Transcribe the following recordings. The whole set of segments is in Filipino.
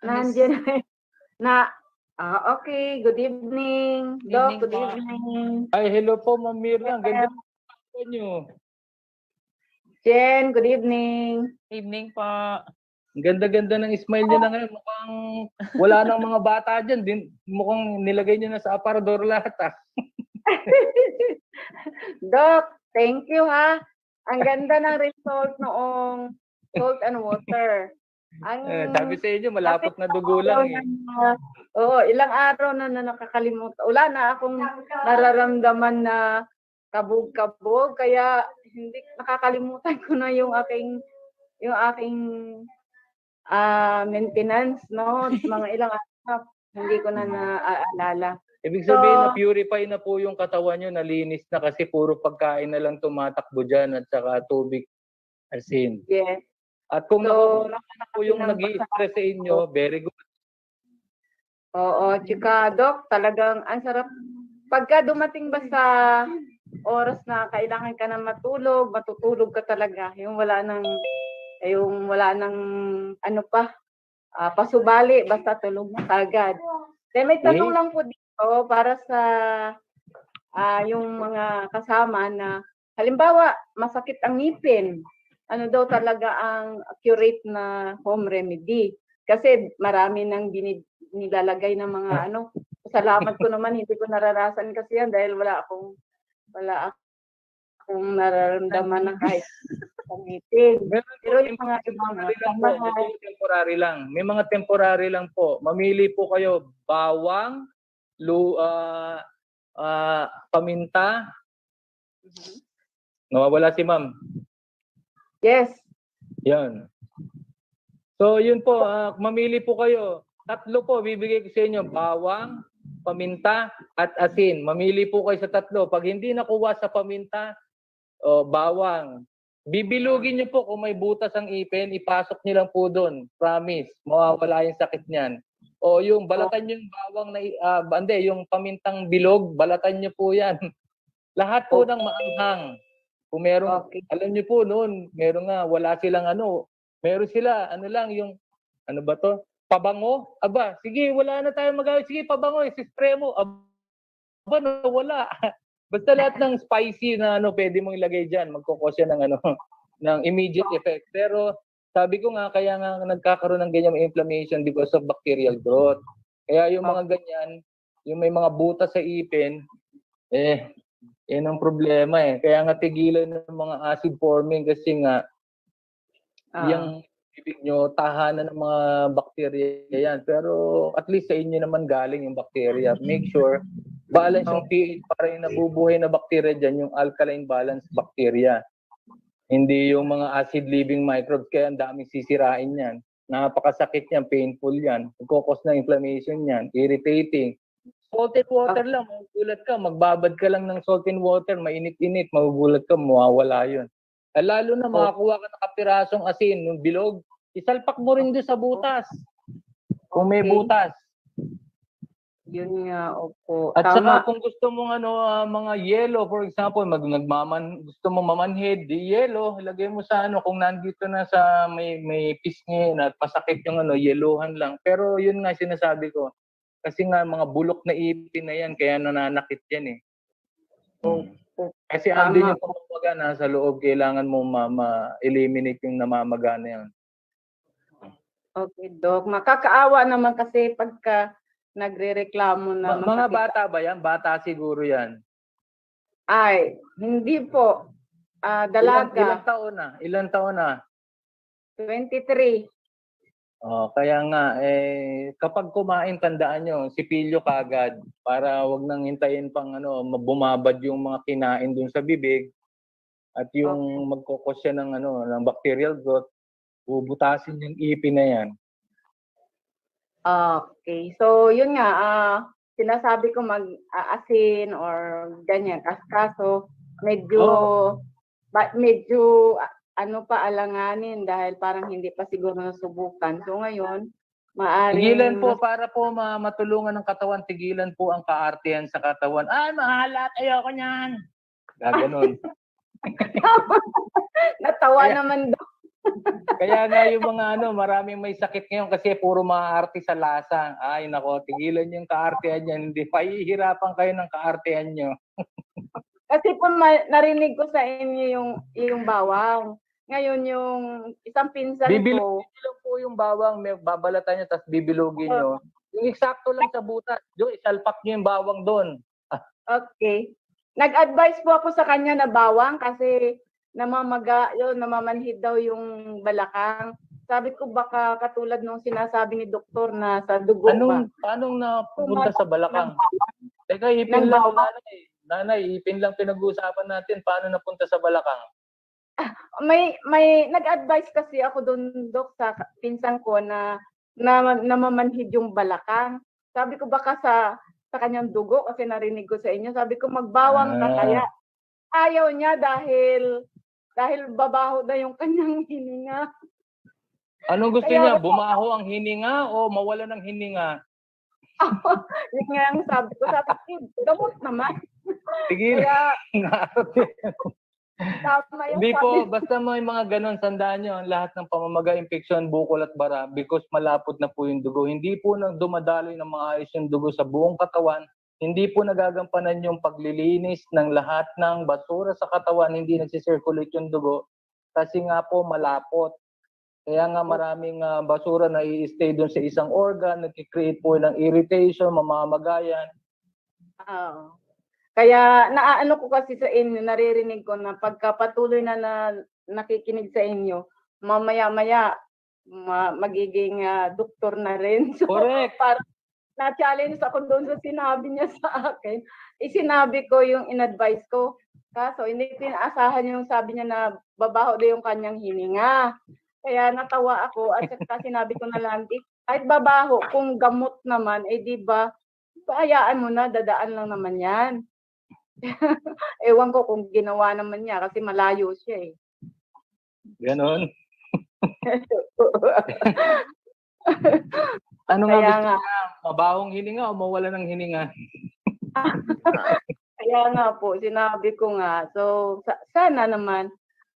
Nandiyan na. Okay. Good evening. Doc, good evening. Ay, hello po, Ma'am Mirna. Ang ganda po nyo. Jen, good evening. Evening po. Ang ganda-ganda ng smile nyo na ngayon. Mukhang wala nang mga bata dyan. Mukhang nilagay nyo na sa aparador lahat Doc, thank you ha. Ang ganda ng result noong salt and water. Sabi sa inyo, malapot na dugo lang eh. Ilang araw na nakakalimutan. Wala na akong nararamdaman na kabog-kabog. Kaya hindi nakakalimutan ko na yung aking maintenance, no? Mga ilang araw, hindi ko na naaalala. Ibig sabihin na purify na po yung katawan nyo, nalinis na kasi puro pagkain na lang tumatakbo dyan at saka tubig, asin. Yes. At kung nakukuha na po yung nag-i-stress sa inyo, very good. Oo, tsaka Doc, talagang ang sarap. Pagka dumating ba sa oras na kailangan ka na matulog, matutulog ka talaga. Yung wala nang pasubali, basta tulog na kagad. May tanong lang po dito para sa yung mga kasama na halimbawa masakit ang ngipin. Ano daw talaga ang accurate na home remedy? Kasi marami nang nilalagay ng mga Salamat ko naman, hindi ko nararasan kasi yan dahil wala akong nararamdaman ng kahit ngipin. Pero yung mga ibang temporary lang. May mga temporary lang po. Mamili po kayo bawang, paminta. Nawawala si Ma'am. Yes. Yan. So yun po, mamili po kayo. 3 po bibigay ko sa inyo, bawang, paminta at asin. Mamili po kayo sa 3. Pag hindi nakuha sa paminta o bawang, bibilugin niyo po kung may butas ang ipin, ipasok niyo lang po doon. Promise, mawawala yung sakit niyan. O yung balatan yung bawang na yung pamintang bilog, balatan niyo po 'yan. Lahat po ng maanghang. Kung meron, alam niyo po noon, meron nga wala silang meron sila lang yung pabango. Aba, sige, wala na tayong magagawa. Sige, pabango, spray mo. Aba, wala. Basta lahat ng spicy na pwede mong ilagay diyan, magkukos yan ng immediate effect. Pero sabi ko nga, kaya nga nagkakaroon ng ganyang inflammation because of bacterial growth. Kaya yung mga ganyan, yung may mga butas sa ipin, yan ang problema eh. Kaya nga tigilan ng mga acid forming kasi nga yung ibig nyo, tahanan ng mga bacteria yan. Pero at least sa inyo naman galing yung bacteria. Make sure, balance yung pH para yung nabubuhay na bacteria dyan, yung alkaline balance bacteria. Hindi yung mga acid-living microbes, kaya ang daming sisirain yan. Napakasakit yan, painful yan. Magkukos ng inflammation yan, irritating. Salted water lang, magugulat ka, magbabad ka lang ng salted water, mainit-init, magugulat ka, mawawala yun. Lalo na makakuha ka ng kapirasong asin, ng bilog, isalpak mo rin doon sa butas. Kung may butas. Yun nga, opo. At saka kung gusto mong mga yellow, for example, gusto mong mamanhid, di yellow, ilagay mo sa kung nandito na sa may pisngi at pasakit yung yellowhan lang. Pero yun nga sinasabi ko. Kasi nga mga bulok na ipin na yan, kaya nananakit yan eh. Kasi andun yung pamamaga nasa loob, kailangan mo ma-eliminate yung namamaga na yan. Okay, Doc. Makakaawa naman kasi pagka nagre-reklamo na mga bata ba yan? Bata siguro yan. Ay, hindi po. Dalaga. Ilang taon na? 23. Kaya nga, kapag kumain, tandaan nyo, sipilyo kagad para wag nang hintayin pang bumabad yung mga kinain dun sa bibig at yung magkukos siya ng bacterial growth, bubutasin yung ipin na yan. Okay. So, yun nga, sinasabi ko mag-asin or ganyan. Kaso, medyo alanganin dahil parang hindi pa siguro nasubukan. So, ngayon, maaaring... Tigilan po, para po matulungan ng katawan, tigilan po ang kaartehan sa katawan. Mahalat, ayoko niyan. Gaganon. Natawa naman daw. Kaya nga yung mga maraming may sakit ngayon kasi puro maarte sa lasa. Ay nako, tigilan yung kaartehan niyan. Hindi, pahihirapan kayo ng kaartehan nyo. Kasi po narinig ko sa inyo yung bawang. Ngayon yung isang pinsan ko. Bibilugin nyo lang po yung bawang, may babalatan nyo, tapos bibilugin nyo. Yung eksakto lang sa butas. Yung isalpak nyo yung bawang doon. Okay. Nag-advise po ako sa kanya na bawang kasi namamaga, namamanhid daw yung balakang. Sabi ko baka katulad nung sinasabi ni doktor na sa dugo ba. Paano napunta sa balakang? Teka, ipin lang, nanay. Nanay, ipin lang pinag-uusapan natin. Paano napunta sa balakang? May nag-advise kasi ako doon, Dok, sa pinsan ko na namamanhid yung balakang. Sabi ko baka sa kanyang dugo kasi narinig ko sa inyo. Sabi ko magbawang ka kaya. Ayaw niya dahil babaho na yung kanyang hininga. Anong gusto niya? Bumaho ang hininga o mawala ng hininga? Yun nga ang sabi ko. Sabi ko, gamot naman. Sige. Kaya, hindi po, basta may mga ganon, sandaan nyo, ang lahat ng pamamaga, infeksyon, bukol at bara, because malapot na po yung dugo. Hindi po nang dumadaloy ng mga ayos yung dugo sa buong katawan. Hindi po nagagampanan yung paglilinis ng lahat ng basura sa katawan, hindi nagsisirculate yung dugo. Kasi nga po malapot. Kaya nga maraming basura na i-stay doon sa isang organ, nag-create po ng irritation, mamamagayan. Kaya naano ko kasi sa inyo, naririnig ko na pagkapatuloy na nakikinig sa inyo, mamaya-maya magiging doktor na rin. So, correct. Para na-challenge ako doon sa sinabi niya sa akin. Sinabi ko yung in-advise ko. Kaso hindi pinaasahan yung sabi niya na babaho na yung kanyang hininga. Kaya natawa ako at saka sinabi ko na lang, kahit babaho, kung gamot naman, di ba, hayaan mo na, dadaan lang naman yan. Ewan ko kung ginawa naman niya kasi malayo siya eh. Ganon. Ano nga gusto niya? Mabahong hininga o mawala ng hininga? Kaya nga po, sinabi ko nga. So, sana naman,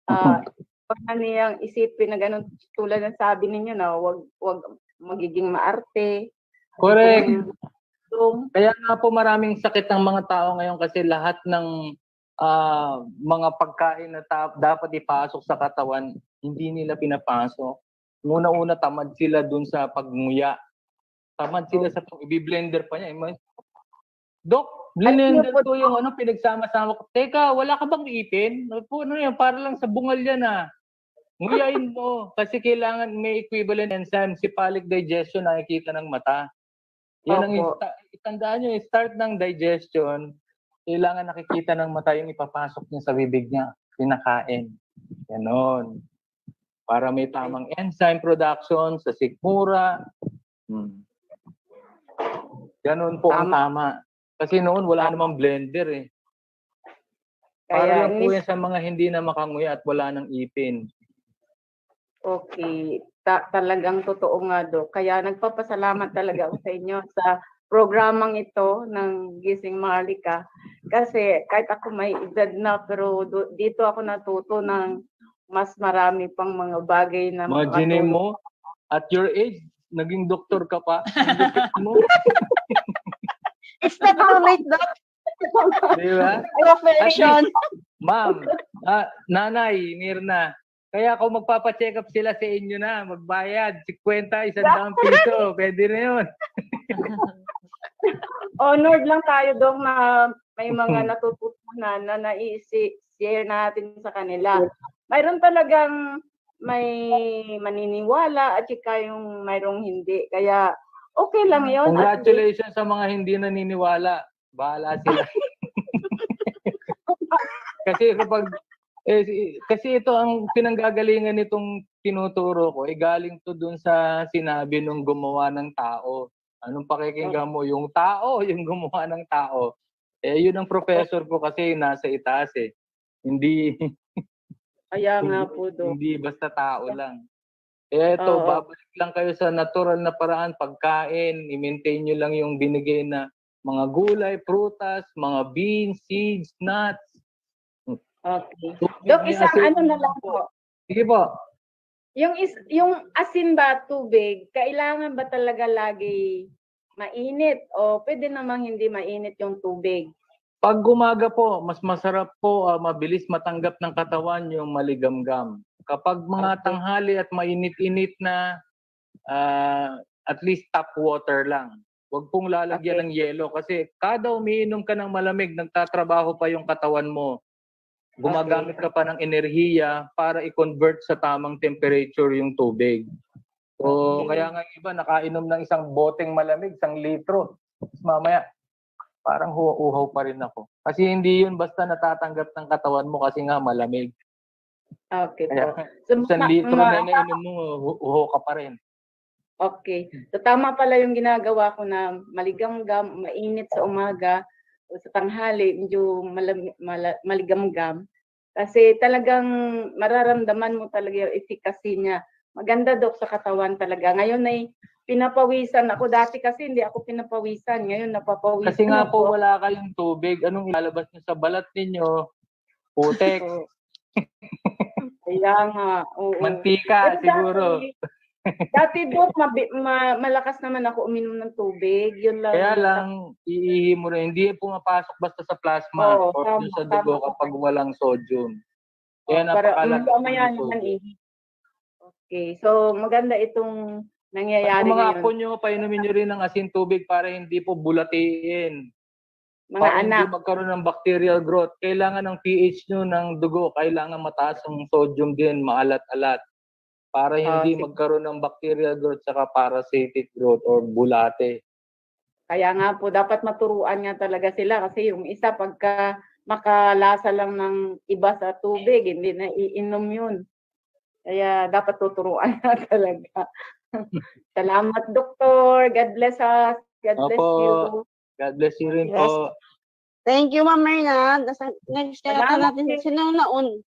pag niyang isipin na ganun, tulad ng sabi ninyo na wag magiging maarte. Correct. Kaya nga po maraming sakit ng mga tao ngayon kasi lahat ng mga pagkain na dapat ipasok sa katawan, hindi nila pinapasok. Una-una tamad sila dun sa pagmuya. Tamad sila sa i-blender pa niya. Dok, blender ko yung pinagsama-sama ko. Teka, wala ka bang ipin? Yan, para lang sa bungal yan Nguyain mo kasi kailangan may equivalent enzyme, cephalic digestion nakikita ng mata. Yan ang itandaan nyo, start ng digestion, kailangan nakikita ng mata yung ipapasok niya sa bibig niya, pinakain. Ganon. Para may tamang enzyme production sa sikmura. Ganon po ang tama. Kasi noon wala namang blender eh. Para lang po yan sa mga hindi na makanguya at wala ng ipin. Okay. Talagang totoo nga, Dok. Kaya nagpapasalamat talaga ako sa inyo sa programang ito ng Gising Maharlika. Kasi kahit ako may edad na, pero dito ako natuto ng mas marami pang mga bagay na imagine mo, at your age, naging doktor ka pa. Mo. It's not too late, Doc. Diba? Ma'am, Nanay, Mirna, kaya kung magpapacheck up sila sa inyo na, magbayad, 50, 100 piso, pwede na yun. Honored lang tayo dong na may mga natututunan na nai-share natin sa kanila. Mayroon talagang may maniniwala at saka yung mayroong hindi. Kaya okay lang yun. Congratulations sa mga hindi naniniwala. Bahala sila. Kasi ito ang pinanggagalingan nitong tinuturo ko, galing to dun sa sinabi nung gumawa ng tao. Anong pakikinggan mo? Yung tao, yung gumawa ng tao. Yun ang professor ko kasi nasa itaas eh. Hindi Kaya nga po, Dok. Hindi basta tao lang. Eto, babalik lang kayo sa natural na paraan, pagkain, i-maintain nyo lang yung binigay na mga gulay, prutas, mga beans, seeds, nuts. Okay. Dok, isang ano na lang po. Sige po. yung asin ba, tubig, kailangan ba talaga lagi mainit o pwede namang hindi mainit yung tubig? Pag umaga po, mas masarap po, mabilis matanggap ng katawan yung maligamgam. Kapag mga Okay. tanghali at mainit-init na, at least tap water lang. Huwag pong lalagyan ng yelo kasi kada umiinom ka ng malamig, nagtatrabaho pa yung katawan mo. Gumagamit ka pa ng enerhiya para i-convert sa tamang temperature yung tubig. So, Okay. kaya nga yung iba nakainom ng isang boteng malamig, 1 litro. Tapos mamaya, parang uhaw pa rin ako. Kasi hindi yun basta natatanggap ng katawan mo kasi nga malamig. Okay Kaya po. So, 1 litro na inainom mo, uhaw ka pa rin. okay. So, tama pala yung ginagawa ko na maligamgam, mainit sa umaga, o sa tanghali, medyo maligamgam. Kasi talagang mararamdaman mo talaga yung efficacy niya. Maganda daw sa katawan talaga. Ngayon ay pinapawisan ako. Dati kasi hindi ako pinapawisan. Ngayon napapawisan Kasi nga po ako. wala kayong tubig. Anong ilalabas nyo sa balat ninyo? Putek, Kaya nga. Oo. mantika Pero siguro. Dati Dok, malakas naman ako uminom ng tubig. Yun lang. Kaya lang, iihi mo rin. Hindi pumapasok basta sa plasma Oo, or tama, dun sa dugo tama. kapag walang sodium. Kaya Para napakalaga mamaya ng naman sodium. Okay. So, maganda itong nangyayari Kung mga ngayon. apo nyo, painumin nyo rin ng asin tubig para hindi po bulatiin. Mga Para anak. hindi magkaroon ng bacterial growth. Kailangan ng pH nyo ng dugo. Kailangan mataas ang sodium din, maalat-alat. Para hindi Sige. magkaroon ng bacterial growth saka parasitic growth or bulate. Kaya nga po, dapat maturuan nga talaga sila kasi yung isa pagka makalasa lang ng iba sa tubig, hindi na iinom yun. Kaya dapat tuturuan na talaga. Salamat, Doktor. God bless us. God bless Opo. you. God bless you rin Yes. po. Thank you, Ma'am Myrna. Next yata Salamat natin din. sino naun.